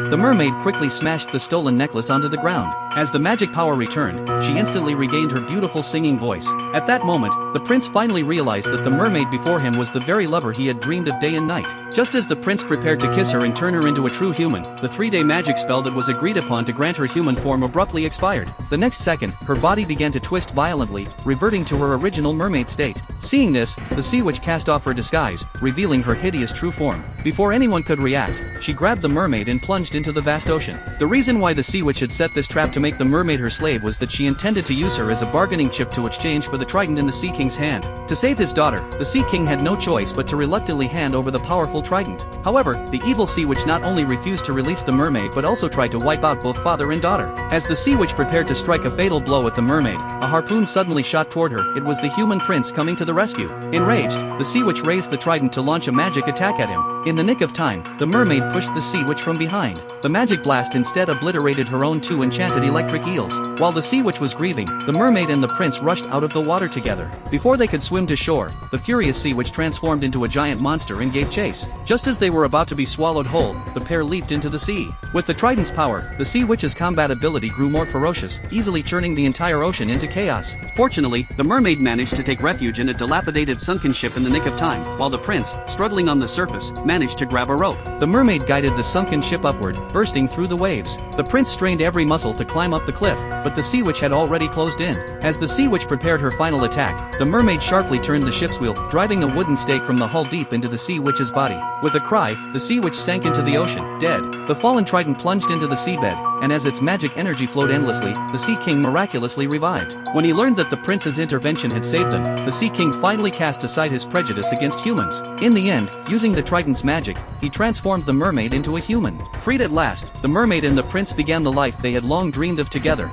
The mermaid quickly smashed the stolen necklace onto the ground. As the magic power returned, she instantly regained her beautiful singing voice. At that moment, the prince finally realized that the mermaid before him was the very lover he had dreamed of day and night. Just as the prince prepared to kiss her and turn her into a true human, the 3-day magic spell that was agreed upon to grant her human form abruptly expired. The next second, her body began to twist violently, reverting to her original mermaid state. Seeing this, the sea witch cast off her disguise, revealing her hideous true form. Before anyone could react, she grabbed the mermaid and plunged into the vast ocean. The reason why the sea witch had set this trap to make the mermaid her slave was that she intended to use her as a bargaining chip to exchange for the trident in the Sea King's hand. To save his daughter, the Sea King had no choice but to reluctantly hand over the powerful trident. However, the evil sea witch not only refused to release the mermaid but also tried to wipe out both father and daughter. As the sea witch prepared to strike a fatal blow at the mermaid, a harpoon suddenly shot toward her. It was the human prince coming to the rescue. Enraged, the sea witch raised the trident to launch a magic attack at him. In the nick of time, the mermaid pushed the sea witch from behind. The magic blast instead obliterated her own 2 enchanted electric eels. While the sea witch was grieving, the mermaid and the prince rushed out of the water together. Before they could swim to shore, the furious sea witch transformed into a giant monster and gave chase. Just as they were about to be swallowed whole, the pair leaped into the sea. With the trident's power, the sea witch's combat ability grew more ferocious, easily churning the entire ocean into chaos. Fortunately, the mermaid managed to take refuge in a dilapidated sunken ship in the nick of time, while the prince, struggling on the surface, managed to grab a rope. The mermaid guided the sunken ship upward, bursting through the waves. The prince strained every muscle to climb up the cliff, but the sea witch had already closed in. As the sea witch prepared her final attack, the mermaid sharply turned the ship's wheel, driving a wooden stake from the hull deep into the sea witch's body. With a cry, the sea witch sank into the ocean, dead. The fallen trident plunged into the seabed, and as its magic energy flowed endlessly, the Sea King miraculously revived. When he learned that the prince's intervention had saved them, the Sea King finally cast aside his prejudice against humans. In the end, using the trident's magic, he transformed the mermaid into a human. Freed at last, the mermaid and the prince began the life they had long dreamed of together.